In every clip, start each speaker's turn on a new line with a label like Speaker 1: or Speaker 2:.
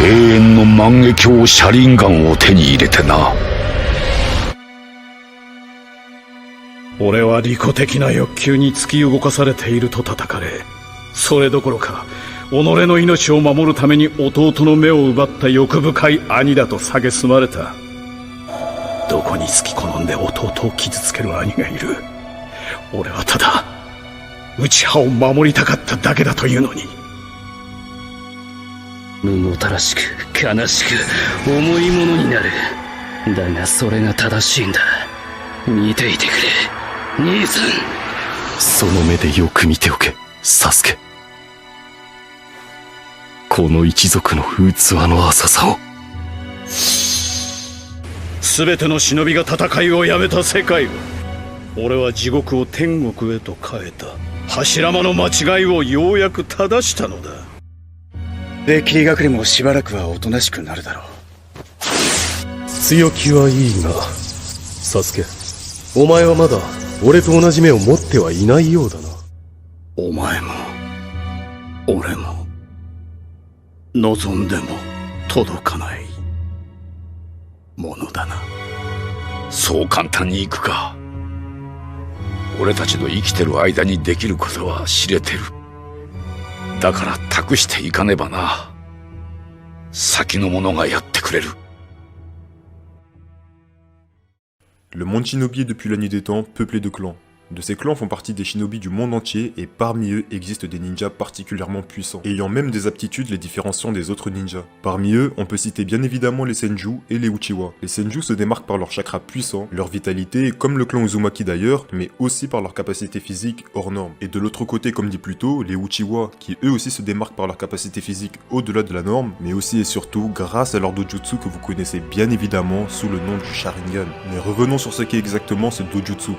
Speaker 1: 永遠の万華鏡車輪ガンを手に入れてな。
Speaker 2: 俺は利己的な欲求に突き動かされていると叩かれ、それどころか己の命を守るために弟の目を奪った欲深い兄だと蔑まれた。どこにつき好んで弟を傷つける兄がいる。俺はただ内派を守りたかっただけだというのに。
Speaker 3: 無謀たらしく悲しく重いものになる。だがそれが正しいんだ。見ていてくれ兄さん。
Speaker 4: その目でよく見ておけサスケ。この一族の器の浅さを。
Speaker 2: 全ての忍びが戦いをやめた世界を、俺は地獄を天国へと変えた。柱間の間違いをようやく正したのだ。
Speaker 5: で霧隠れもしばらくはおとなしくなるだろう。
Speaker 6: 強気はいいがサスケ、お前はまだ俺と同じ目を持ってはいないようだな。
Speaker 2: お前も俺も望んでも届かないものだな。
Speaker 1: そう簡単にいくか。俺たちの生きてる間にできることは知れてる。だから託していかねばな。先の者がやってくれる。
Speaker 7: Le monde shinobi est depuis la nuit des temps peuplé de clans. De ces clans font partie des shinobi du monde entier et parmi eux existent des ninjas particulièrement puissants, ayant même des aptitudes les différenciant des autres ninjas. Parmi eux, on peut citer bien évidemment les Senju et les Uchiwa. Les Senju se démarquent par leur chakra puissant, leur vitalité, comme le clan Uzumaki d'ailleurs, mais aussi par leur capacité physique hors norme. Et de l'autre côté, comme dit plus tôt, les Uchiwa, qui eux aussi se démarquent par leur capacité physique au-delà de la norme, mais aussi et surtout grâce à leur dojutsu que vous connaissez bien évidemment sous le nom du Sharingan. Mais revenons sur ce qu'est exactement ce dojutsu.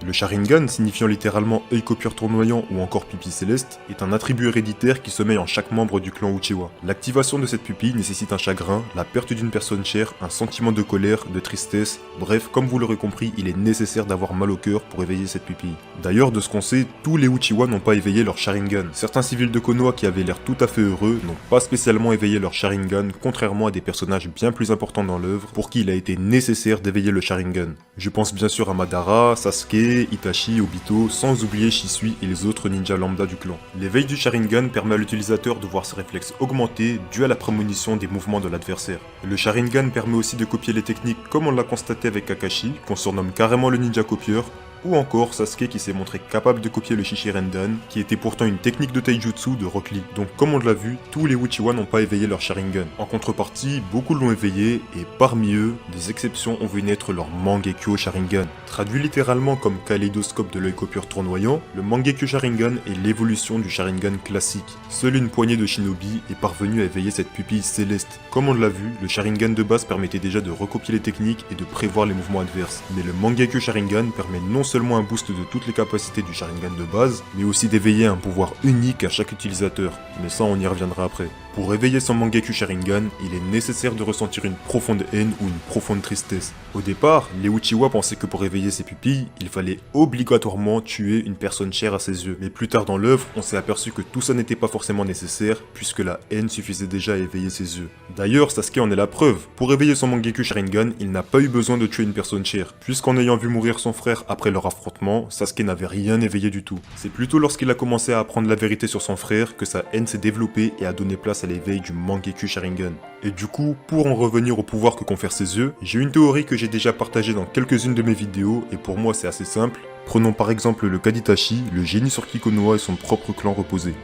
Speaker 7: Le Sharingan, signifiant littéralement œil copieur tournoyant ou encore pupille céleste, est un attribut héréditaire qui sommeille en chaque membre du clan Uchiwa. L'activation de cette pupille nécessite un chagrin, la perte d'une personne chère, un sentiment de colère, de tristesse, bref, comme vous l'aurez compris, il est nécessaire d'avoir mal au cœur pour éveiller cette pupille. D'ailleurs, de ce qu'on sait, tous les Uchiwa n'ont pas éveillé leur Sharingan. Certains civils de Konoha qui avaient l'air tout à fait heureux n'ont pas spécialement éveillé leur Sharingan, contrairement à des personnages bien plus importants dans l'œuvre, pour qui il a été nécessaire d'éveiller le Sharingan. Je pense bien sûr à Madara, Sasuke, Itachi, Obito, sans oublier Shisui et les autres ninjas lambda du clan. L'éveil du Sharingan permet à l'utilisateur de voir ses réflexes augmenter dû à la prémonition des mouvements de l'adversaire. Le Sharingan permet aussi de copier les techniques comme on l'a constaté avec Kakashi, qu'on surnomme carrément le ninja copieur, ou encore Sasuke qui s'est montré capable de copier le Shishirendan, qui était pourtant une technique de taijutsu de Rock Lee. Donc comme on l'a vu, tous les Uchiwa n'ont pas éveillé leur Sharingan. En contrepartie, beaucoup l'ont éveillé, et parmi eux, des exceptions ont vu naître leur Mangekyo Sharingan. Traduit littéralement comme kaléidoscope de l'œil copieur tournoyant, le Mangekyo Sharingan est l'évolution du Sharingan classique. Seule une poignée de shinobi est parvenue à éveiller cette pupille céleste. Comme on l'a vu, le Sharingan de base permettait déjà de recopier les techniques et de prévoir les mouvements adverses. Mais le Mangekyo Sharingan permet non seulement un boost de toutes les capacités du Sharingan de base, mais aussi d'éveiller un pouvoir unique à chaque utilisateur. Mais ça, on y reviendra après. Pour éveiller son Mangekyo Sharingan, il est nécessaire de ressentir une profonde haine ou une profonde tristesse. Au départ, les Uchiwa pensaient que pour éveiller ses pupilles, il fallait obligatoirement tuer une personne chère à ses yeux. Mais plus tard dans l'œuvre, on s'est aperçu que tout ça n'était pas forcément nécessaire, puisque la haine suffisait déjà à éveiller ses yeux. D'ailleurs, Sasuke en est la preuve. Pour éveiller son Mangekyo Sharingan, il n'a pas eu besoin de tuer une personne chère, puisqu'en ayant vu mourir son frère après leur affrontement, Sasuke n'avait rien éveillé du tout. C'est plutôt lorsqu'il a commencé à apprendre la vérité sur son frère que sa haine s'est développée et a donné place à l'éveil du Mangekyo Sharingan. Et du coup, pour en revenir au pouvoir que confèrent ses yeux, j'ai une théorie que j'ai déjà partagée dans quelques-unes de mes vidéos, et pour moi c'est assez simple. Prenons par exemple le cas d'Itachi, le génie sur qui Konoha et son propre clan reposaient.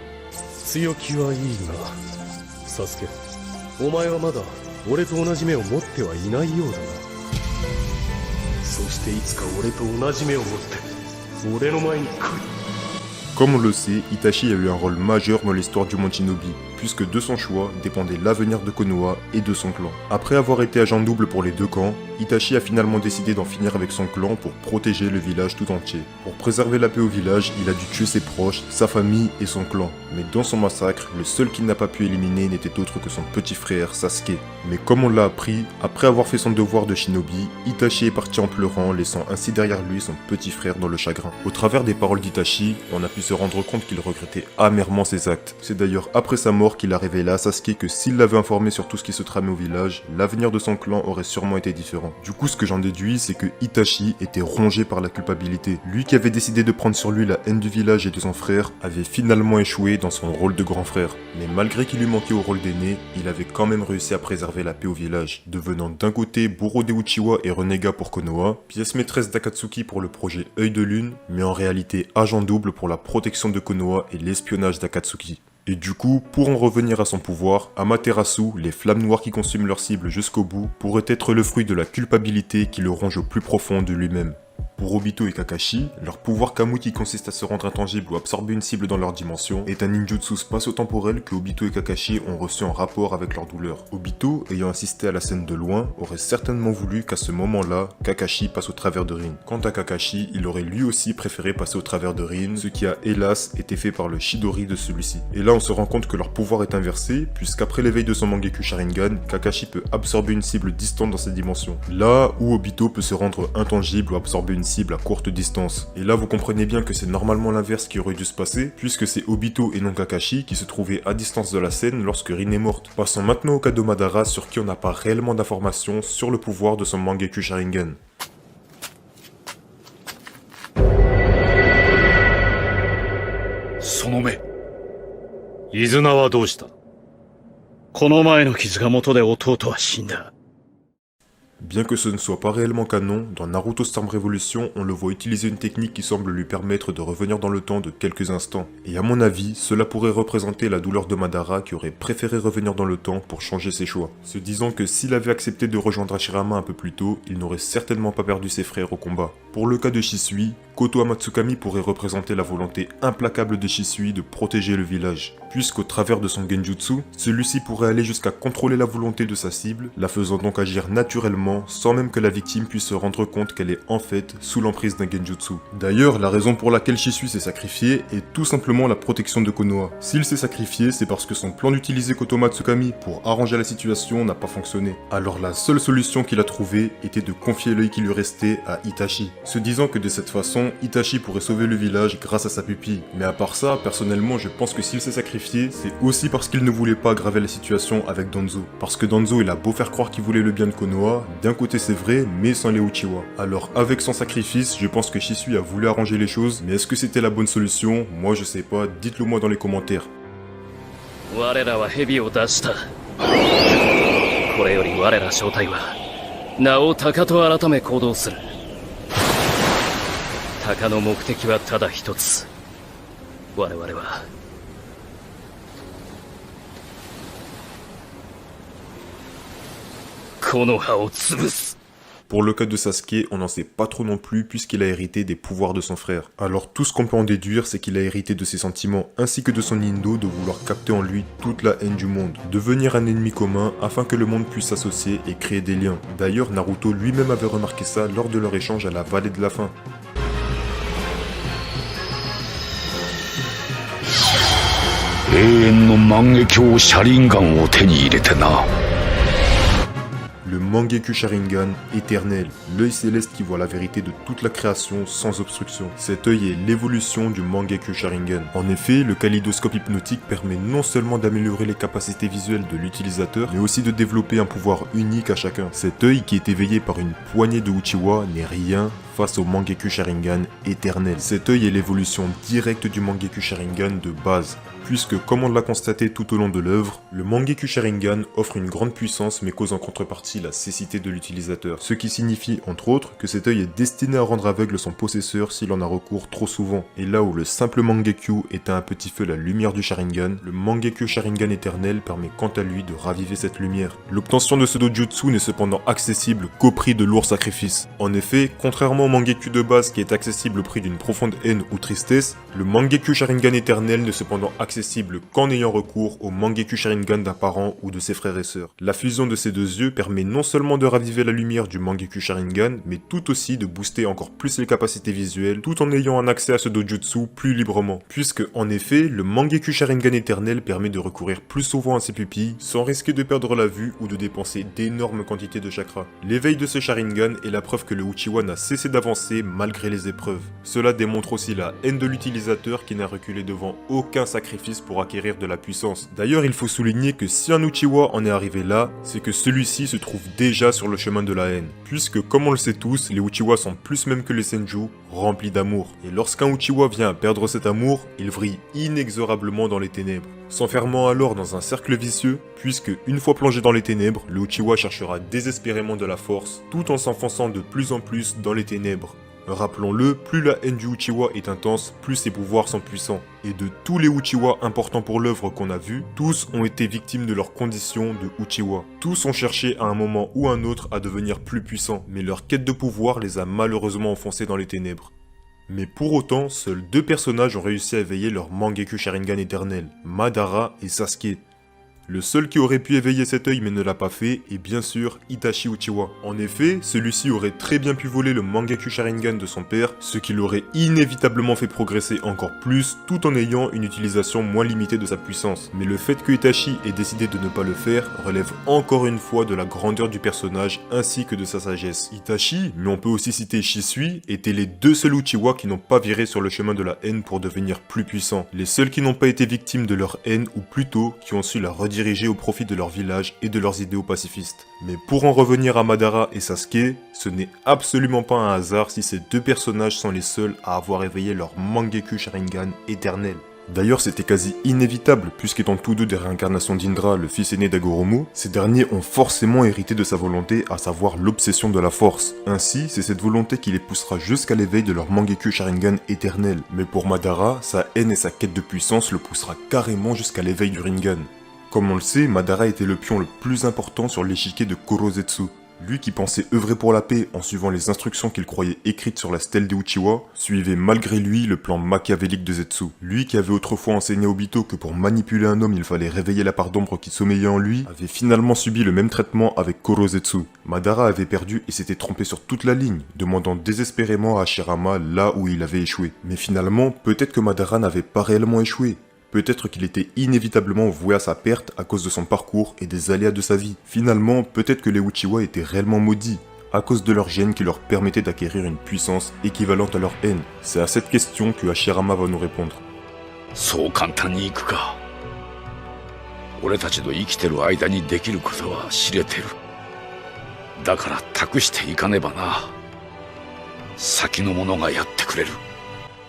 Speaker 6: 強気はいいがサスケ、お前はまだ俺と同じ目を持ってはいないようだな。そしていつか俺と同じ目を持って俺の前に来い。
Speaker 7: Comme on le sait, Itachi a eu un rôle majeur dans l'histoire du monde shinobi. puisque de son choix dépendait l'avenir de Konoha et de son clan. Après avoir été agent double pour les deux camps, Itachi a finalement décidé d'en finir avec son clan pour protéger le village tout entier. Pour préserver la paix au village, il a dû tuer ses proches, sa famille et son clan. Mais dans son massacre, le seul qu'il n'a pas pu éliminer n'était autre que son petit frère Sasuke. Mais comme on l'a appris, après avoir fait son devoir de shinobi, Itachi est parti en pleurant, laissant ainsi derrière lui son petit frère dans le chagrin. Au travers des paroles d'Itachi, on a pu se rendre compte qu'il regrettait amèrement ses actes. C'est d'ailleurs après sa mort qu'il a révélé à Sasuke que s'il l'avait informé sur tout ce qui se tramait au village, l'avenir de son clan aurait sûrement été différent. Du coup, ce que j'en déduis, c'est que Itachi était rongé par la culpabilité. Lui qui avait décidé de prendre sur lui la haine du village et de son frère, avait finalement échoué dans son rôle de grand frère. Mais malgré qu'il lui manquait au rôle d'aîné, il avait quand même réussi à préserver la paix au village, devenant d'un côté bourreau des Uchiwa et renégat pour Konoha, pièce maîtresse d'Akatsuki pour le projet Œil de Lune, mais en réalité agent double pour la protection de Konoha et l'espionnage d'Akatsuki. Et du coup, pour en revenir à son pouvoir, Amaterasu, les flammes noires qui consument leur cible jusqu'au bout, pourrait être le fruit de la culpabilité qui le ronge au plus profond de lui-même. Pour Obito et Kakashi, leur pouvoir Kamui qui consiste à se rendre intangible ou absorber une cible dans leur dimension est un ninjutsu spatio-temporel que Obito et Kakashi ont reçu en rapport avec leur douleur. Obito, ayant assisté à la scène de loin, aurait certainement voulu qu'à ce moment-là, Kakashi passe au travers de Rin. Quant à Kakashi, il aurait lui aussi préféré passer au travers de Rin, ce qui a hélas été fait par le Chidori de celui-ci. Et là on se rend compte que leur pouvoir est inversé, puisqu'après l'éveil de son Mangekyou Sharingan, Kakashi peut absorber une cible distante dans ses dimensions. Là où Obito peut se rendre intangible ou absorber une cible à courte distance. Et là vous comprenez bien que c'est normalement l'inverse qui aurait dû se passer, puisque c'est Obito et non Kakashi qui se trouvaient à distance de la scène lorsque Rin est morte. Passons maintenant au cas de Madara sur qui on n'a pas réellement d'informations sur le pouvoir de son Mangekyou Sharingan.
Speaker 1: その目。
Speaker 6: 飯綱はどうした？
Speaker 2: この前の傷が元で弟は死んだ。
Speaker 7: Bien que ce ne soit pas réellement canon, dans Naruto Storm Revolution, on le voit utiliser une technique qui semble lui permettre de revenir dans le temps de quelques instants. Et à mon avis, cela pourrait représenter la douleur de Madara qui aurait préféré revenir dans le temps pour changer ses choix. Se disant que s'il avait accepté de rejoindre Hashirama un peu plus tôt, il n'aurait certainement pas perdu ses frères au combat. Pour le cas de Shisui, Kotoa Matsukami pourrait représenter la volonté implacable de Shisui de protéger le village, puisqu'au travers de son genjutsu, celui-ci pourrait aller jusqu'à contrôler la volonté de sa cible, la faisant donc agir naturellement sans même que la victime puisse se rendre compte qu'elle est en fait sous l'emprise d'un genjutsu. D'ailleurs, la raison pour laquelle Shisui s'est sacrifié est tout simplement la protection de Konoha. S'il s'est sacrifié, c'est parce que son plan d'utiliser Kotoa Matsukami pour arranger la situation n'a pas fonctionné. Alors la seule solution qu'il a trouvée était de confier l'œil qui lui restait à Itachi, se disant que de cette façon, Itachi pourrait sauver le village grâce à sa pupille. Mais à part ça, personnellement, je pense que s'il s'est sacrifié, c'est aussi parce qu'il ne voulait pas aggraver la situation avec Danzo. Parce que Danzo, il a beau faire croire qu'il voulait le bien de Konoha, d'un côté c'est vrai, mais sans les Uchiwa. Alors avec son sacrifice, je pense que Shisui a voulu arranger les choses, mais est-ce que c'était la bonne solution? Moi je sais pas, dites-le moi dans les commentaires.
Speaker 3: 我らは蛇を出した。これより我ら正体は名を鷹と改め行動する。鷹の目的はただ一つ。我々はこの葉を潰す。
Speaker 7: Pour le cas de Sasuke, on n'en sait pas trop non plus puisqu'il a hérité des pouvoirs de son frère. Alors tout ce qu'on peut en déduire, c'est qu'il a hérité de ses sentiments ainsi que de son indo de vouloir capter en lui toute la haine du monde, devenir un ennemi commun afin que le monde puisse s'associer et créer des liens. D'ailleurs, Naruto lui-même avait remarqué ça lors de leur échange à la vallée de la faim.
Speaker 1: 永遠の万華鏡車輪ガンを手に入れてな。
Speaker 7: Le Mangekyou Sharingan éternel, l'œil céleste qui voit la vérité de toute la création sans obstruction. Cet œil est l'évolution du Mangekyou Sharingan. En effet, le kaléidoscope hypnotique permet non seulement d'améliorer les capacités visuelles de l'utilisateur, mais aussi de développer un pouvoir unique à chacun. Cet œil qui est éveillé par une poignée de Uchiwa n'est rien face au Mangekyou Sharingan éternel. Cet œil est l'évolution directe du Mangekyou Sharingan de base. Puisque, comme on l'a constaté tout au long de l'œuvre, le Mangekyou Sharingan offre une grande puissance mais cause en contrepartie la cécité de l'utilisateur. Ce qui signifie, entre autres, que cet œil est destiné à rendre aveugle son possesseur s'il en a recours trop souvent. Et là où le simple Mangekyou éteint un petit feu la lumière du Sharingan, le Mangekyou Sharingan éternel permet quant à lui de raviver cette lumière. L'obtention de ce dojutsu n'est cependant accessible qu'au prix de lourds sacrifices. En effet, contrairement au Mangekyou de base qui est accessible au prix d'une profonde haine ou tristesse, le Mangekyou Sharingan éternel n'est cependant accessible qu'en ayant recours au Mangekyou Sharingan d'un parent ou de ses frères et sœurs. La fusion de ces deux yeux permet non seulement de raviver la lumière du Mangekyou Sharingan, mais tout aussi de booster encore plus les capacités visuelles, tout en ayant un accès à ce dojutsu plus librement. Puisque, en effet, le Mangekyou Sharingan éternel permet de recourir plus souvent à ses pupilles, sans risquer de perdre la vue ou de dépenser d'énormes quantités de chakra. L'éveil de ce Sharingan est la preuve que le Uchiwa n'a cessé d'avancer malgré les épreuves. Cela démontre aussi la haine de l'utilisateur qui n'a reculé devant aucun sacrifice pour acquérir de la puissance. D'ailleurs, il faut souligner que si un Uchiwa en est arrivé là, c'est que celui-ci se trouve déjà sur le chemin de la haine. Puisque, comme on le sait tous, les Uchiwa sont plus même que les Senju, remplis d'amour. Et lorsqu'un Uchiwa vient à perdre cet amour, il vrille inexorablement dans les ténèbres, s'enfermant alors dans un cercle vicieux, puisque, une fois plongé dans les ténèbres, le Uchiwa cherchera désespérément de la force, tout en s'enfonçant de plus en plus dans les ténèbres. Rappelons-le, plus la haine du Uchiwa est intense, plus ses pouvoirs sont puissants. Et de tous les Uchiwa importants pour l'œuvre qu'on a vus, tous ont été victimes de leurs conditions de Uchiwa. Tous ont cherché à un moment ou un autre à devenir plus puissants, mais leur quête de pouvoir les a malheureusement enfoncés dans les ténèbres. Mais pour autant, seuls deux personnages ont réussi à éveiller leur Mangekyou Sharingan éternel, Madara et Sasuke. Le seul qui aurait pu éveiller cet œil mais ne l'a pas fait est bien sûr Itachi Uchiwa. En effet, celui-ci aurait très bien pu voler le Mangekyou Sharingan de son père, ce qui l'aurait inévitablement fait progresser encore plus tout en ayant une utilisation moins limitée de sa puissance. Mais le fait que Itachi ait décidé de ne pas le faire relève encore une fois de la grandeur du personnage ainsi que de sa sagesse. Itachi, mais on peut aussi citer Shisui, étaient les deux seuls Uchiwa qui n'ont pas viré sur le chemin de la haine pour devenir plus puissants. Les seuls qui n'ont pas été victimes de leur haine ou plutôt qui ont su la rediriger au profit de leur village et de leurs idéaux pacifistes. Mais pour en revenir à Madara et Sasuke, ce n'est absolument pas un hasard si ces deux personnages sont les seuls à avoir éveillé leur Mangekyou Sharingan éternel. D'ailleurs, c'était quasi inévitable, puisqu'étant tous deux des réincarnations d'Indra, le fils aîné d'Agoromo, ces derniers ont forcément hérité de sa volonté, à savoir l'obsession de la force. Ainsi, c'est cette volonté qui les poussera jusqu'à l'éveil de leur Mangekyou Sharingan éternel. Mais pour Madara, sa haine et sa quête de puissance le poussera carrément jusqu'à l'éveil du Rinnegan. Comme on le sait, Madara était le pion le plus important sur l'échiquier de Korozetsu. Lui qui pensait œuvrer pour la paix en suivant les instructions qu'il croyait écrites sur la stèle des Uchiwa, suivait malgré lui le plan machiavélique de Zetsu. Lui qui avait autrefois enseigné à Obito que pour manipuler un homme il fallait réveiller la part d'ombre qui sommeillait en lui, avait finalement subi le même traitement avec Korozetsu. Madara avait perdu et s'était trompé sur toute la ligne, demandant désespérément à Hashirama là où il avait échoué. Mais finalement, peut-être que Madara n'avait pas réellement échoué. Peut-être qu'il était inévitablement voué à sa perte à cause de son parcours et des aléas de sa vie. Finalement, peut-être que les Uchiwa étaient réellement maudits, à cause de leur gène qui leur permettait d'acquérir une puissance équivalente à leur haine. C'est à cette question que Hashirama va nous répondre.
Speaker 1: そう簡単にいくか。俺たちの生きてる間にできることは知れてる。だから託していかねばな。先の者がやってくれる。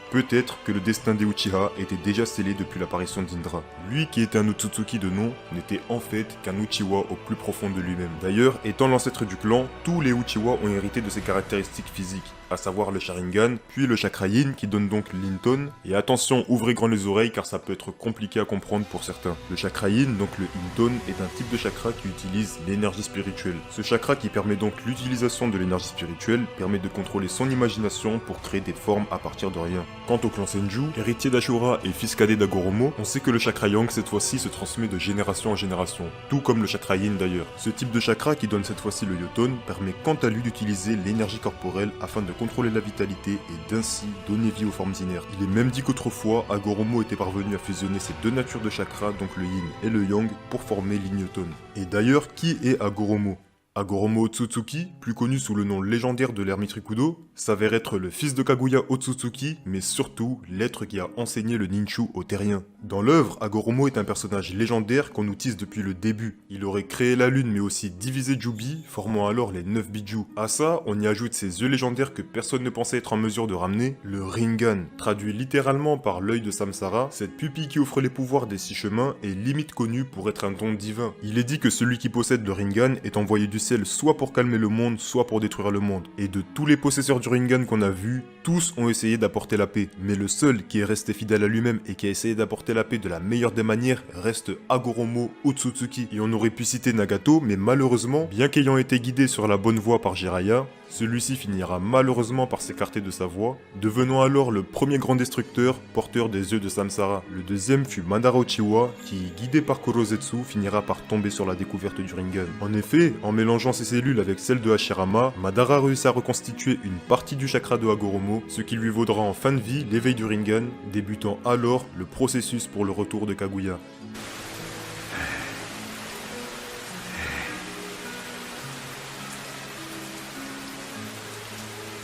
Speaker 7: Peut-être que le destin des Uchiha était déjà scellé depuis l'apparition d'Indra. Lui qui était un Otsutsuki de nom, n'était en fait qu'un Uchiwa au plus profond de lui-même. D'ailleurs, étant l'ancêtre du clan, tous les Uchiwa ont hérité de ses caractéristiques physiques, à savoir le Sharingan, puis le Chakra Yin qui donne donc l'Inton. Et attention, ouvrez grand les oreilles car ça peut être compliqué à comprendre pour certains. Le Chakra Yin, donc le Inton, est un type de chakra qui utilise l'énergie spirituelle. Ce chakra qui permet donc l'utilisation de l'énergie spirituelle, permet de contrôler son imagination pour créer des formes à partir de rien. Quant au clan Senju, héritier d'Ashura et fils cadet d'Agoromo, on sait que le chakra Yang cette fois-ci se transmet de génération en génération, tout comme le chakra Yin d'ailleurs. Ce type de chakra qui donne cette fois-ci le Yoton permet quant à lui d'utiliser l'énergie corporelle afin de contrôler la vitalité et d'ainsi donner vie aux formes inertes. Il est même dit qu'autrefois, Agoromo était parvenu à fusionner ces deux natures de chakra, donc le Yin et le Yang, pour former l'Inyoton. Et d'ailleurs, qui est Agoromo ? Agoromo Otsutsuki, plus connu sous le nom légendaire de l'ermite Rikudo, s'avère être le fils de Kaguya Otsutsuki, mais surtout l'être qui a enseigné le ninchu aux terriens. Dans l'œuvre, Agoromo est un personnage légendaire qu'on nous tease depuis le début. Il aurait créé la lune mais aussi divisé Jubi, formant alors les 9 Biju. À ça, on y ajoute ces yeux légendaires que personne ne pensait être en mesure de ramener, le Rinnegan. Traduit littéralement par l'œil de Samsara, cette pupille qui offre les pouvoirs des 6 chemins est limite connue pour être un don divin. Il est dit que celui qui possède le Rinnegan est envoyé du ciel soit pour calmer le monde, soit pour détruire le monde. Et de tous les possesseurs du Rinnegan qu'on a vus, tous ont essayé d'apporter la paix. Mais le seul qui est resté fidèle à lui-même et qui a essayé d'apporter la paix de la meilleure des manières reste Agoromo Otsutsuki. Et on aurait pu citer Nagato, mais malheureusement, bien qu'ayant été guidé sur la bonne voie par Jiraiya, Celui-ci finira malheureusement par s'écarter de sa voie, devenant alors le premier grand destructeur porteur des œufs de Samsara. Le deuxième fut Madara Uchiwa, qui, guidé par Kurozetsu, finira par tomber sur la découverte du Rinnegan. En effet, en mélangeant ses cellules avec celles de Hashirama, Madara réussit à reconstituer une partie du chakra de Hagoromo, ce qui lui vaudra en fin de vie l'éveil du Rinnegan, débutant alors le processus pour le retour de Kaguya.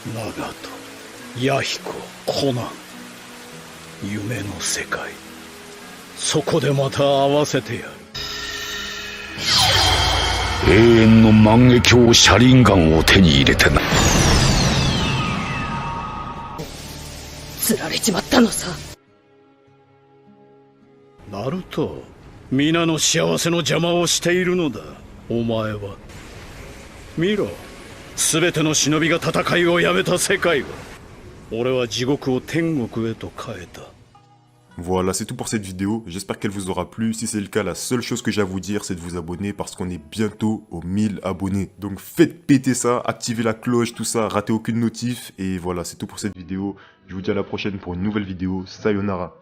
Speaker 2: Nagato, Yahiko, Conan. 夢の世界。そこでまた会わせてやる。
Speaker 1: 永遠の万華鏡車輪ガンを手に入れてな。
Speaker 8: 釣られちまったのさ。
Speaker 2: ナルト、皆の幸せの邪魔をしているのだ。お前は。見ろ。すべての忍びが戦いをやめた世界は、俺は地獄を天国へと変えた。
Speaker 7: Voilà, c'est tout pour cette vidéo, j'espère qu'elle vous aura plu. Si c'est le cas, la seule chose que j'ai à vous dire, c'est de vous abonner parce qu'on est bientôt aux 1000 abonnés. Donc faites péter ça, activez la cloche, tout ça, ratez aucune notif. Et voilà, c'est tout pour cette vidéo. Je vous dis à la prochaine pour une nouvelle vidéo. Sayonara.